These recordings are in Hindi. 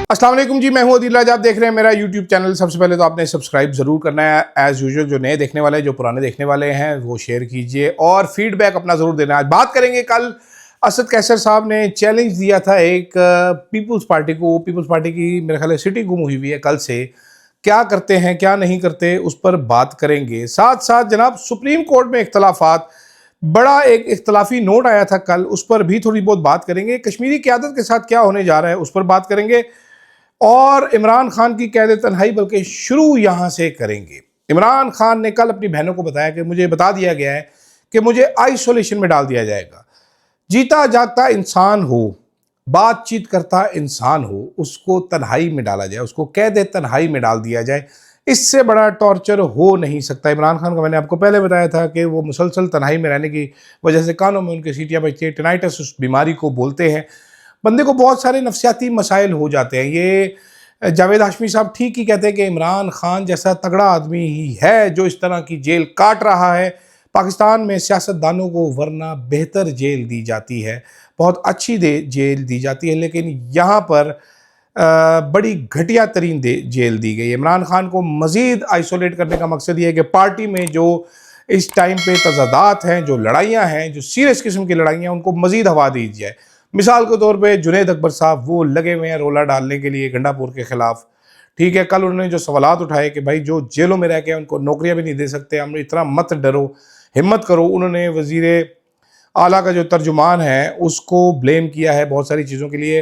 अस्सलाम वालेकुम जी, मैं हूं अदील राज। आप देख रहे हैं मेरा यूट्यूब चैनल। सबसे पहले तो आपने सब्सक्राइब ज़रूर करना है एज़ यूजुअल। जो नए देखने वाले हैं, जो पुराने देखने वाले हैं, वो शेयर कीजिए और फीडबैक अपना ज़रूर देना। आज बात करेंगे, कल असद कैसर साहब ने चैलेंज दिया था एक पीपल्स पार्टी को। पीपल्स पार्टी की मेरे ख्याल सिटी गुम हुई है कल से। क्या करते हैं क्या नहीं करते, उस पर बात करेंगे। साथ साथ जनाब, सुप्रीम कोर्ट में इख्तलाफात, बड़ा एक इख्तलाफी नोट आया था कल, उस पर भी थोड़ी बहुत बात करेंगे। कश्मीरी क़यादत के साथ क्या होने जा रहा है, उस पर बात करेंगे। और इमरान खान की कैद तन्हाई बल्कि शुरू यहाँ से करेंगे। इमरान खान ने कल अपनी बहनों को बताया कि मुझे बता दिया गया है कि मुझे आइसोलेशन में डाल दिया जाएगा। जीता जागता इंसान हो, बातचीत करता इंसान हो, उसको तन्हाई में डाला जाए, उसको कैद तन्हाई में डाल दिया जाए। इससे बड़ा टॉर्चर हो नहीं सकता। इमरान खान का मैंने आपको पहले बताया था कि वो मुसलसल तन्हाई में रहने की वजह से कानों में उनकी सीटियाँ बजती है। टिनाइटस उस बीमारी को बोलते हैं। बंदे को बहुत सारे नफसियाती मसाइल हो जाते हैं। ये जावेद हाशमी साहब ठीक ही कहते हैं कि इमरान खान जैसा तगड़ा आदमी ही है जो इस तरह की जेल काट रहा है। पाकिस्तान में सियासतदानों को वरना बेहतर जेल दी जाती है, बहुत अच्छी जेल दी जाती है, लेकिन यहाँ पर बड़ी घटिया तरीन जेल दी गई। इमरान खान को मज़ीद आइसोलेट करने का मकसद ये है कि पार्टी में जो इस टाइम पे तजादात हैं, जो लड़ाइयाँ हैं, जो सीरियस किस्म की लड़ाइयाँ, उनको मज़ीद हवा दी जाए। मिसाल के तौर पे जुनैद अकबर साहब वो लगे हुए हैं रोला डालने के लिए गंडापुर के खिलाफ। ठीक है, कल उन्होंने जो सवालात उठाए कि भाई जो जेलों में रह के उनको नौकरियां भी नहीं दे सकते, हम इतना मत डरो, हिम्मत करो। उन्होंने वजीर आला का जो तर्जुमान है उसको ब्लेम किया है बहुत सारी चीज़ों के लिए।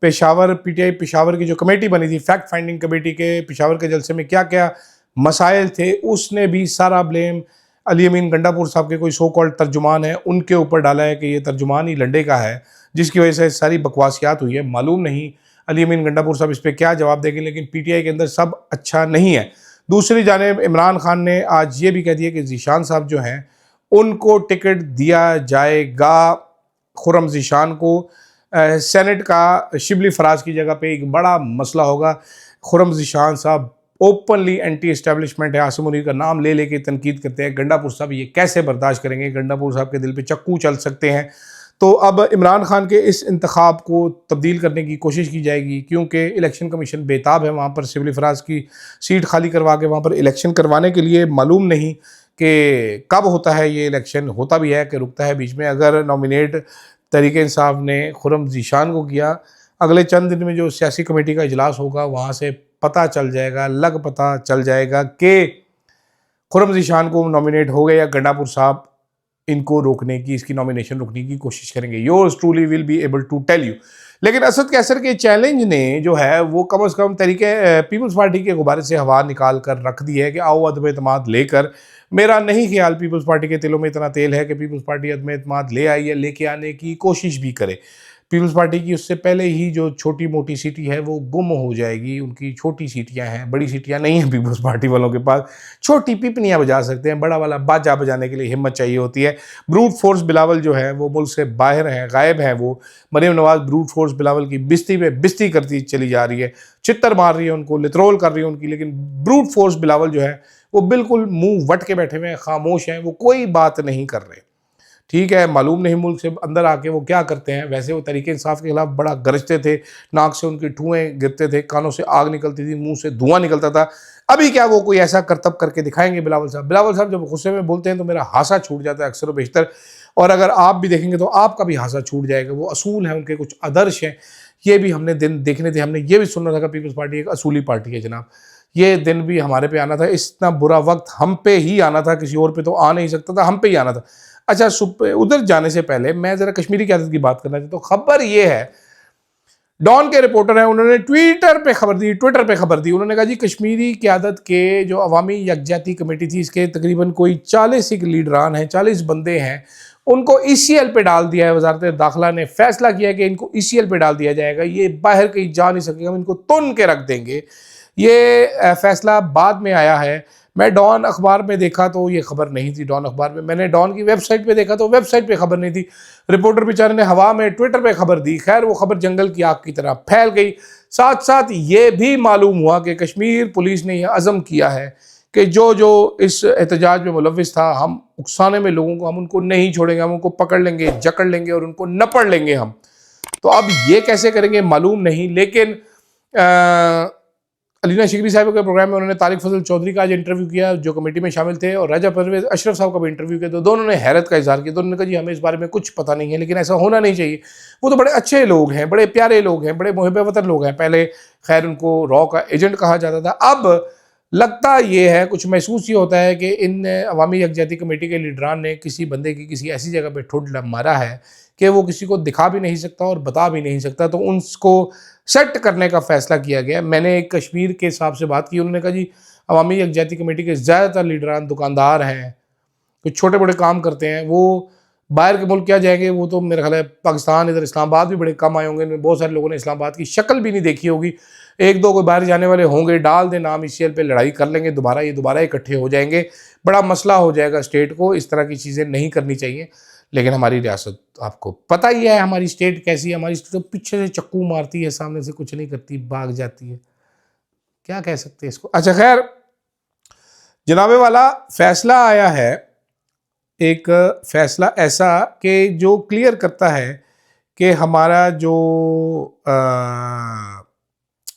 पेशावर पीटीआई पेशावर की जो कमेटी बनी थी, फैक्ट फाइंडिंग कमेटी के पेशावर के जलसे में क्या क्या मसाइल थे, उसने भी सारा ब्लेम अली अमीन गंडापुर साहब के कोई सो कॉल्ड तर्जुमान है उनके ऊपर डाला है कि ये तर्जुमान ही लंडे का है, जिसकी वजह से सारी बकवासियात हुई है। मालूम नहीं अली अमीन गंडापुर साहब इस पर क्या जवाब देंगे, लेकिन पीटीआई के अंदर सब अच्छा नहीं है। दूसरी जानिब इमरान खान ने आज ये भी कह दिया कि ज़ीशान साहब जो हैं उनको टिकट दिया जाएगा। खुर्रम ज़ीशान को सेनेट का शिबली फराज की जगह पे एक बड़ा मसला होगा। खुर्रम ज़ीशान साहब ओपनली एंटी एस्टेब्लिशमेंट है, आसिम मुनीर का नाम ले लेके तनकीद करते हैं। गंडापुर साहब ये कैसे बर्दाश्त करेंगे? गंडापुर साहब के दिल पे चक्कू चल सकते हैं। तो अब इमरान खान के इस इंतखाब को तब्दील करने की कोशिश की जाएगी, क्योंकि इलेक्शन कमीशन बेताब है वहाँ पर सिविल फराज की सीट खाली करवा के वहाँ पर इलेक्शन करवाने के लिए। मालूम नहीं कि कब होता है ये इलेक्शन, होता भी है कि रुकता है बीच में। अगर नॉमिनेट तहरीक इंसाफ ने खुर्रम ज़ीशान को किया, अगले चंद दिन में जो सियासी कमेटी का इजलास होगा वहाँ से पता चल जाएगा, पता चल जाएगा कि खुर्रम ज़ीशान को नॉमिनेट हो गए या गंडापुर साहब इनको रोकने की, इसकी नॉमिनेशन रोकने की कोशिश करेंगे। Yours truly will be able to tell you. लेकिन असद कैसर के चैलेंज ने जो है वो कम से कम तरीके पीपल्स पार्टी के गुब्बारे से हवा निकाल कर रख दी है कि आओ अदम एतमाद लेकर। मेरा नहीं ख्याल पीपल्स पार्टी के तिलों में इतना तेल है कि पीपल्स पार्टी अदम एतमाद ले आई है, लेके आने की कोशिश भी करे। पीपल्स पार्टी की उससे पहले ही जो छोटी मोटी सीटी है वो गुम हो जाएगी। उनकी छोटी सीटियां हैं, बड़ी सीटियां नहीं हैं पीपल्स पार्टी वालों के पास। छोटी पिपनियां बजा सकते हैं, बड़ा वाला बाजा बजाने के लिए हिम्मत चाहिए होती है। ब्रूट फोर्स बिलावल जो है वो मुल्क से बाहर हैं, गायब हैं। वो मरीम नवाज ब्रूट फोर्स बिलावल की बिस्ती पे बिस्ती करती चली जा रही है, चित्तर मार रही है उनको, लित्रोल कर रही है उनकी। लेकिन ब्रूट फोर्स बिलावल जो है वो बिल्कुल मुंह वट के बैठे हुए हैं, खामोश हैं, वो कोई बात नहीं कर रहे। ठीक है, मालूम नहीं मुल्क से अंदर आके वो क्या करते हैं। वैसे वो तहरीक इंसाफ के खिलाफ बड़ा गरजते थे, नाक से उनके धुएं गिरते थे, कानों से आग निकलती थी, मुंह से धुआं निकलता था। अभी क्या वो कोई ऐसा करतब करके दिखाएंगे बिलावल साहब? बिलावल साहब जब गुस्से में बोलते हैं तो मेरा हासा छूट जाता है अक्सर व बेशतर, और अगर आप भी देखेंगे तो आपका भी हासा छूट जाएगा। वो असूल हैं उनके, कुछ आदर्श हैं। ये भी हमने दिन देखने थे, हमने ये भी सुना था कि पीपल्स पार्टी एक असूली पार्टी है जनाब। ये दिन भी हमारे पे आना था। इतना बुरा वक्त हम पे ही आना था, किसी और पे तो आ नहीं सकता था, हम पे ही आना था। अच्छा, उधर जाने से पहले मैं ज़रा कश्मीरी क़यादत की बात करना चाहता हूँ। तो खबर ये है, डॉन के रिपोर्टर हैं, उन्होंने ट्विटर पे खबर दी। उन्होंने कहा जी कश्मीरी क़यादत के जो अवामी यकजहती कमेटी थी, इसके तकरीबन कोई 40 लीडरान हैं, 40 बंदे हैं, उनको ईसीएल पे डाल दिया है। वजारत दाखिला ने फैसला किया कि इनको ईसीएल पे डाल दिया जाएगा। ये बाहर कहीं जा नहीं सकेगा, हम इनको तुन के रख देंगे। ये फैसला बाद में आया है। मैं डॉन अखबार में देखा तो ये खबर नहीं थी। डॉन अखबार में मैंने डॉन की वेबसाइट पे देखा तो वेबसाइट पे खबर नहीं थी। रिपोर्टर बेचारे ने हवा में ट्विटर पे खबर दी। खैर, वो खबर जंगल की आग की तरह फैल गई। साथ साथ ये भी मालूम हुआ कि कश्मीर पुलिस ने यह अज़म किया है कि जो जो इस एहतजाज में मुलविस था, हम उकसाने में लोगों को, हम उनको नहीं छोड़ेंगे, हम उनको पकड़ लेंगे, जकड़ लेंगे और उनको नपड़ लेंगे हम। तो अब ये कैसे करेंगे मालूम नहीं, लेकिन अलीना शिकरी साहब के प्रोग्राम में उन्होंने तारिक फजल चौधरी का आज इंटरव्यू किया जो कमेटी में शामिल थे, और राजा परवेज अशरफ साहब का भी इंटरव्यू किया। तो दोनों ने हैरत का इजहार किया। दोनों ने कहा जी हमें इस बारे में कुछ पता नहीं है, लेकिन ऐसा होना नहीं चाहिए। वो तो बड़े अच्छे लोग हैं, बड़े प्यारे लोग हैं, बड़े मुहिब वतन लोग हैं। पहले खैर उनको रॉ का एजेंट कहा जाता था, अब लगता ये है, कुछ महसूस ये होता है कि इन अवामी यकजहती कमेटी के लीडरान ने किसी बंदे की किसी ऐसी जगह पे ठुड मारा है कि वो किसी को दिखा भी नहीं सकता और बता भी नहीं सकता, तो उनको सेट करने का फैसला किया गया। मैंने एक कश्मीर के हिसाब से बात की, उन्होंने कहा जी अवामी यकजहती कमेटी के ज़्यादातर लीडरान दुकानदार हैं, कुछ छोटे बड़े काम करते हैं, वो बाहर के मुल्क क्या जाएंगे, वो तो मेरा ख्याल है पाकिस्तान, इधर इस्लामाबाद भी बड़े कम आए होंगे। इनमें बहुत सारे लोगों ने इस्लामाबाद की शक्ल भी नहीं देखी होगी, एक दो कोई बाहर जाने वाले होंगे, डाल दें नाम ECL पे, लड़ाई कर लेंगे दोबारा, ये दोबारा इकट्ठे हो जाएंगे, बड़ा मसला हो जाएगा स्टेट को। इस तरह की चीज़ें नहीं करनी चाहिए। लेकिन हमारी रियासत, आपको पता ही है हमारी स्टेट कैसी है। हमारी स्टेट तो पीछे से चक्कू मारती है, सामने से कुछ नहीं करती, भाग जाती है। क्या कह सकते हैं इसको। अच्छा खैर, जनाबे वाला फैसला आया है, एक फैसला ऐसा कि जो क्लियर करता है कि हमारा जो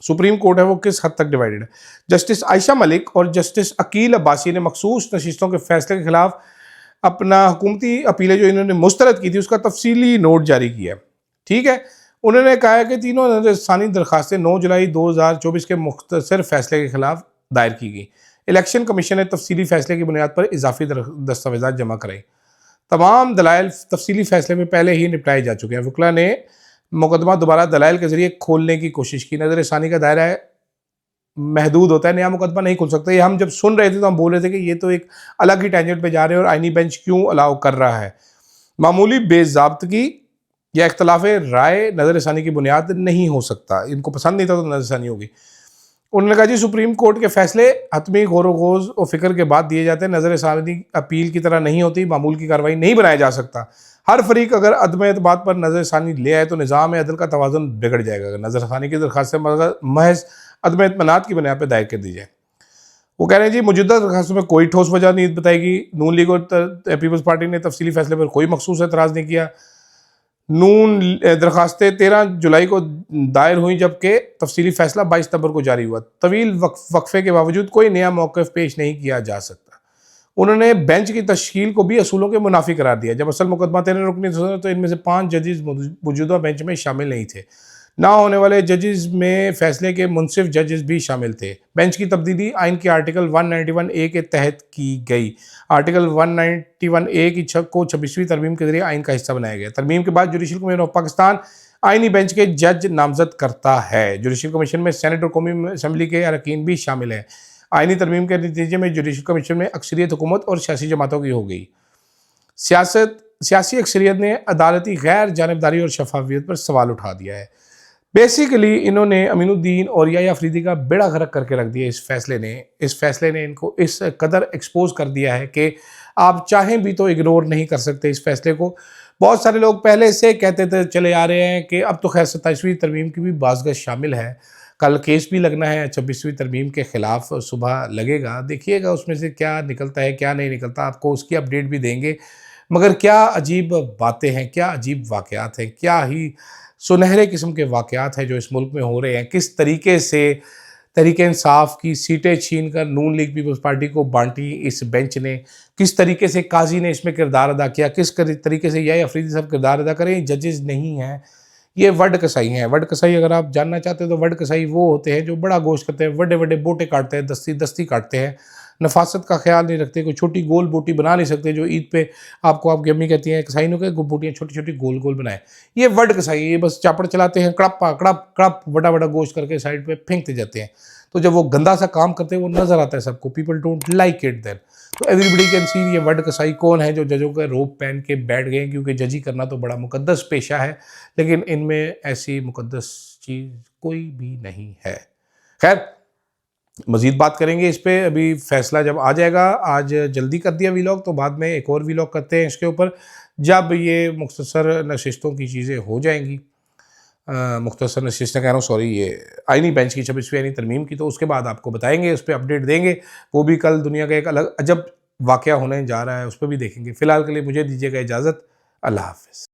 सुप्रीम कोर्ट है वो किस हद तक डिवाइडेड है। जस्टिस आयशा मलिक और जस्टिस अकील अब्बासी ने मखसूस नशिस्तों के फैसले के खिलाफ अपना हुकूमती अपीलें जो इन्होंने मुस्तरद की थी उसका तफसीली नोट जारी किया। ठीक है, उन्होंने कहा है कि तीनों नजरसानी दरखास्तें 9 जुलाई 2024 के मुख्तसर फैसले के खिलाफ दायर की गई। इलेक्शन कमीशन ने तफसीली फैसले की बुनियाद पर इजाफी दस्तावेजात जमा कराई। तमाम दलाइल तफसीली फैसले में पहले ही निपटाए जा चुके हैं। वकला ने मुकदमा दोबारा दलाइल के जरिए खोलने की कोशिश की। नजरसानी का दायरा महदूद होता है, नया मुकदमा नहीं खुल सकता। ये हम जब सुन रहे थे तो हम बोल रहे थे कि ये तो एक अलग ही टेंजेंट पे जा रहे हैं, और आईनी बेंच क्यों अलाउ कर रहा है। मामूली बेज़ाब्तगी या इख्तलाफ राय नजरसानी की बुनियाद नहीं हो सकता। इनको पसंद नहीं था तो नजरसानी होगी। उन्होंने कहा जी सुप्रीम कोर्ट के फैसले हतमी गौर-व-फ़िक्र और फिक्र के बाद दिए जाते हैं। नजरसानी अपील की तरह नहीं होती, मामूल की कार्रवाई नहीं बनाया जा सकता। हर फरीक अगर अदम एतमाद पर नजरसानी ले आए तो निज़ाम अदल का तवाज़ुन बिगड़ जाएगा। अगर नजरसानी की दरखास्त महज अदम एतमाद की बुनियाद पर दायर कर दी जाए। वो कह रहे हैं जी मौजूदा दरखास्तों में कोई ठोस वजह नहीं बताएगी। नून लीग और पीपल्स पार्टी ने तफसीली फैसले पर कोई मखसूस एतराज़ नहीं किया। नून दरखास्तें 13 जुलाई को दायर हुई, जबकि तफसीली फैसला 22 सितंबर को जारी हुआ। तवील वक्फे के बावजूद कोई नया मौक़िफ़ पेश नहीं किया जा सकता। उन्होंने बेंच की तश्कील को भी असूलों के मुनाफी करार दिया। जब असल मुकदमा 13 रुकनी था तो इनमें से 5 जजेस मौजूदा बेंच में शामिल नहीं थे। ना होने वाले जजेस में फैसले के मुनसिफ जजेस भी शामिल थे। बेंच की तब्दीली आइन के आर्टिकल 191A के तहत की गई। आर्टिकल 191A की को 26वीं तरमीम के जरिए आइन का हिस्सा बनाया गया। तरमीम के बाद जुडिशल कमीशन ऑफ पाकिस्तान आइनी बेंच के जज नामजद करता है। जुडिशल कमीशन में सेनेट और कौमी असम्बली के अरकान भी शामिल हैं। आइनी तरमीम के नतीजे में जुडिशल कमीशन में अक्सरियत हुकूमत और सियासी जमातों की हो गई। सियासी अक्सरियत ने अदालती गैर जानिबदारी और शफाफियत पर सवाल उठा दिया है। बेसिकली इन्होंने अमीनुद्दीन और याह्या अफरीदी का बेड़ा गर्क करके रख दिया। इस फैसले ने इनको इस कदर एक्सपोज कर दिया है कि आप चाहें भी तो इग्नोर नहीं कर सकते इस फैसले को। बहुत सारे लोग पहले से कहते थे चले आ रहे हैं कि अब तो खैर 27वीं तरमीम की भी बाज़गश शामिल है, कल केस भी लगना है 26वीं तरमीम के ख़िलाफ़, सुबह लगेगा। देखिएगा उसमें से क्या निकलता है क्या नहीं निकलता, आपको उसकी अपडेट भी देंगे। मगर क्या अजीब बातें हैं, क्या अजीब वाक़यात हैं, क्या ही सुनहरे किस्म के वाक़यात हैं जो इस मुल्क में हो रहे हैं। किस तरीके से तहरीक इंसाफ की सीटें छीन कर नून लीग पीपल्स पार्टी को बांटी इस बेंच ने, किस तरीके से काजी ने इसमें किरदार अदा किया, किस तरीके से याह्या अफरीदी साहब किरदार अदा करें। जजेस नहीं हैं, ये वर्ड कसाई हैं। वर्ड कसाई अगर आप जानना चाहते हो तो वर्ड कसाई वो होते हैं जो बड़ा गोश्त करते हैं, बड़े बड़े बोटे काटते हैं, दस्ती काटते हैं, नफासत का ख्याल नहीं रखते, कोई छोटी गोल बोटी बना नहीं सकते जो ईद पे आपको आपकी अम्मी कहती हैं कसाई के बोटियाँ छोटी छोटी गोल गोल बनाए। ये वर्ड कसाई, ये बस चापड़ चलाते हैं, कड़प्पा कड़प कड़प बड़ा बड़ा गोश्त करके साइड पे फेंकते जाते हैं। तो जब वो गंदा सा काम करते हैं वो नज़र आता है सबको, people don't like it then. तो एवरीबडी कैन सी ये वर्ड कसाई कौन है जो जजों का रोब पहन के बैठ गए, क्योंकि जजी करना तो बड़ा मुकद्दस पेशा है, लेकिन इनमें ऐसी मुकद्दस चीज़ कोई भी नहीं है। खैर मज़ीद बात करेंगे इस पर, अभी फैसला जब आ जाएगा। आज जल्दी कर दिया वीलॉग, तो बाद में एक और वीलॉग करते हैं इसके ऊपर जब ये मुख्तसर नशिस्तों की चीज़ें हो जाएंगी। मुख्तसर नशिस्तें कह रहा हूँ, सॉरी, ये आइनी बेंच की 26वीं आइनी तरमीम की, तो उसके बाद आपको बताएंगे, उस पर अपडेट देंगे। वो भी कल दुनिया का एक अलग अजब वाक़या होने जा रहा है, उस पर भी देखेंगे। फ़िलहाल के लिए मुझे दीजिएगा इजाज़त। अल्लाह हाफ़िज़।